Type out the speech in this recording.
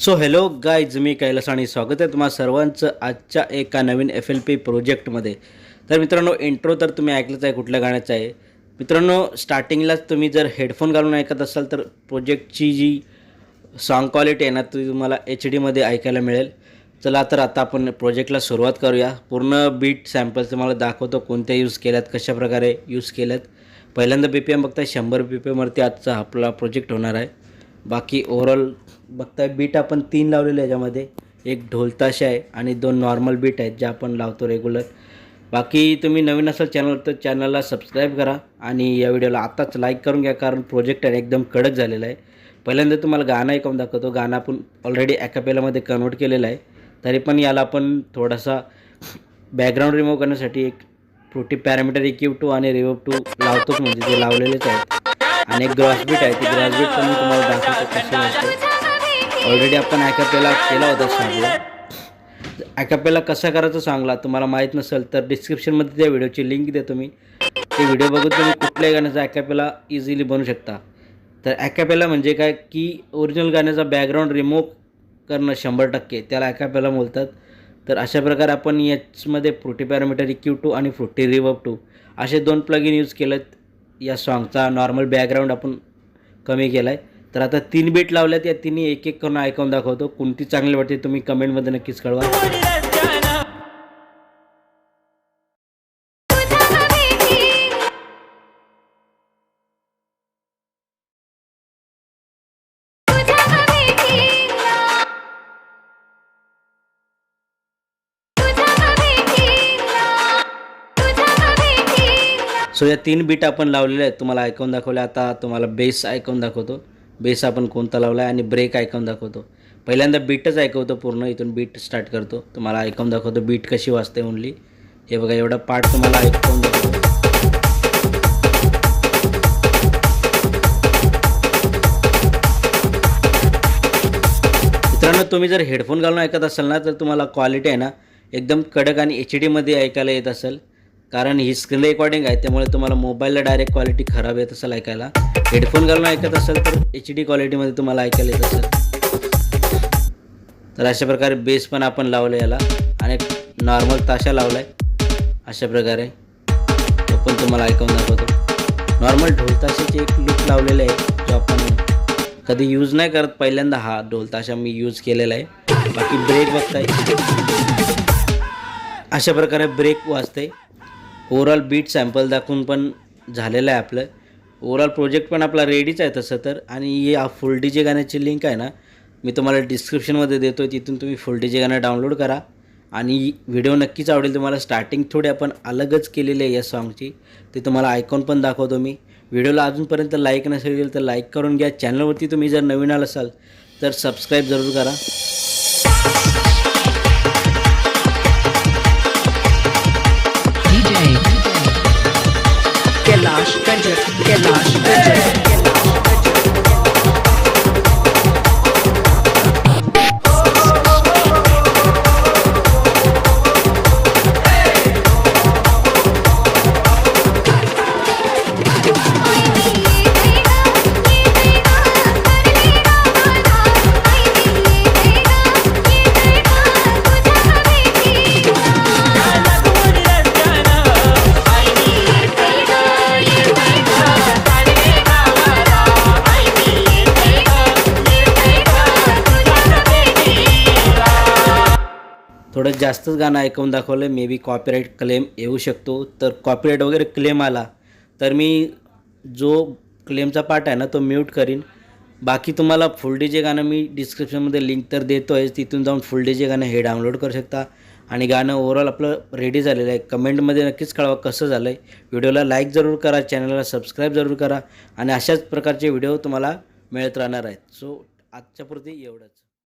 So hello guys, मी कैलास आणि स्वागत आहे तुम्हा सर्वांचं आजच्या एका नवीन FLP प्रोजेक्टमध्ये. तर मित्रांनो, इंट्रो तर तुम्ही ऐकलंच आहे कुठल्या गाण्याचा आहे. मित्रांनो, स्टार्टिंगलाच तुम्ही जर हेडफोन घालून ऐकत असाल तर प्रोजेक्टची जी साँग क्वालिटी आहे ना ती तुम्हाला HD ऐकायला मिळेल. चला तर आता आपण प्रोजेक्टला सुरुवात करूया. पूर्ण बीट सॅम्पल्स तुम्हाला दाखवतो कोणत्या यूज केल्यात, कशाप्रकारे यूज केल्यात. पहिल्यांदा BPM बघताय 100 BPMवरती आजचा आपला प्रोजेक्ट होणार आहे. बाकी ओव्हरऑल बघताय बीट आपण 3 लावलेले याच्यामध्ये, एक ढोलताशा आहे आणि 2 नॉर्मल बीट आहेत जे आपण लावतो रेग्युलर. बाकी तुम्ही नवीन असाल चॅनल तर चॅनलला सबस्क्राईब करा आणि या व्हिडिओला आत्ताच लाईक करून घ्या, कारण प्रोजेक्ट आहे एकदम कडक झालेला आहे. पहिल्यांदा तुम्हाला गाणं ऐकून दाखवतो. गाणं आपण ऑलरेडी ॲकापेलामध्ये कन्वर्ट केलेलं आहे, तरी पण याला आपण थोडासा बॅकग्राऊंड रिमूव्ह करण्यासाठी एक फ्रुटी पॅरामीटर EQ2 आणि रिवर्ब 2 लावतोच, म्हणजे ते लावलेलेच आहेत. आणि एक ग्रॉस बीट आहे, ती ग्रॉस बीट पण मी तुम्हाला दाखवतो कशी वाटते. ऑलरेडी आपण ॲकापेला केला होता सांगला. ॲकापेला कसा करायचं सांगला तुम्हाला माहीत नसेल तर डिस्क्रिप्शनमध्ये त्या व्हिडिओची लिंक देतो मी. ते व्हिडिओ बघून तुम्ही कुठल्याही गाण्याचा ॲकापेला इझिली बनवू शकता. तर ॲकापेला म्हणजे काय की ओरिजिनल गाण्याचा बॅकग्राऊंड रिमूव्ह करणं 100%, त्याला ॲकापेला बोलतात. तर अशा प्रकारे आपण याचमध्ये फ्रुटी पॅरामीटर EQ2 आणि फ्रुटी रिवर्ब 2 असे 2 प्लगइन यूज केलेत. या सॉन्गचा नॉर्मल बॅकग्राऊंड आपण कमी केला आहे. तर आता 3 बीट लावल्यात, या तिन्ही एक एक करून ऐकून दाखवतो. कोणती चांगली वाटते तुम्ही कमेंटमध्ये नक्कीच कळवा. सो या 3 बीट आपण लावलेल्या आहेत, तुम्हाला ऐकून दाखवल्या. आता तुम्हाला बेस ऐकून दाखवतो. बेस आपण कोणता लावला आहे आणि ब्रेक ऐकून दाखवतो. पहिल्यांदा बीटच ऐकवतो पूर्ण, इथून बीट स्टार्ट करतो. तुम्हाला ऐकून दाखवतो बीट कशी वाजते ओनली. हे बघा, एवढा पार्ट तुम्हाला ऐकून दाखवतो. मित्रांनो, तुम्ही जर हेडफोन घालून ऐकत असाल ना तर तुम्हाला क्वालिटी आहे ना एकदम कडक आणि HD ऐकायला येत असेल, कारण ही स्क्रीन रेकॉर्डिंग आहे. त्यामुळे तुम्हाला मोबाईलला डायरेक्ट क्वालिटी खराब येत असेल ऐकायला. हेडफोन घालून ऐकत असेल तर HD क्वालिटीमध्ये तुम्हाला ऐकायला येत असेल. तर अशा प्रकारे बेस पण आपण लावलं याला, आणि नॉर्मल ताशा लावला आहे अशा प्रकारे. तो पण तुम्हाला ऐकून दाखवतो. नॉर्मल ढोलताशाची एक लूप लावलेला आहे जो आपण कधी यूज नाही करत. पहिल्यांदा हा ढोलताशा मी यूज केलेला आहे. बाकी ब्रेक बघताय, अशा प्रकारे ब्रेक वाजते. ओव्हरऑल बीट सॅम्पल दाखवून पण झालेलं आहे आपलं. ओव्हरऑल प्रोजेक्ट पण आपला रेडीच आहे तसं तर. आणि या फुल DJ गाण्याची लिंक आहे ना मी तुम्हाला डिस्क्रिप्शनमध्ये देतो आहे, तिथून तुम्ही फुल DJ गाणं डाउनलोड करा. आणि व्हिडिओ नक्कीच आवडेल तुम्हाला. स्टार्टिंग थोडी आपण अलगच केलेली आहे या सॉन्गची, ते तुम्हाला ऐकून पण दाखवतो मी. व्हिडिओला अजूनपर्यंत लाईक नसेल तर लाईक करून घ्या. चॅनलवरती तुम्ही जर नवीन आला असाल तर सबस्क्राईब जरूर करा. Kailas Gavala. थोडं जास्तच गाणं ऐकून दाखवलं. मे बी कॉपीराईट क्लेम येऊ शकतो. तर कॉपीराईट वगैरे क्लेम आला तर मी जो क्लेमचा पार्ट आहे ना तो म्यूट करीन. बाकी तुम्हाला फुल DJ गाणं मी डिस्क्रिप्शनमध्ये लिंक तर देतो आहे, तिथून जाऊन फुल DJ गाणं हे डाउनलोड करू शकता. आणि गाणं ओव्हरऑल आपलं रेडी झालेलं आहे. कमेंटमध्ये नक्कीच कळवा कसं झालं आहे. व्हिडिओला लाईक जरूर करा, चॅनलला सबस्क्राईब जरूर करा, आणि अशाच प्रकारचे व्हिडिओ तुम्हाला मिळत राहणार आहेत. सो आजच्यापुरती एवढंच.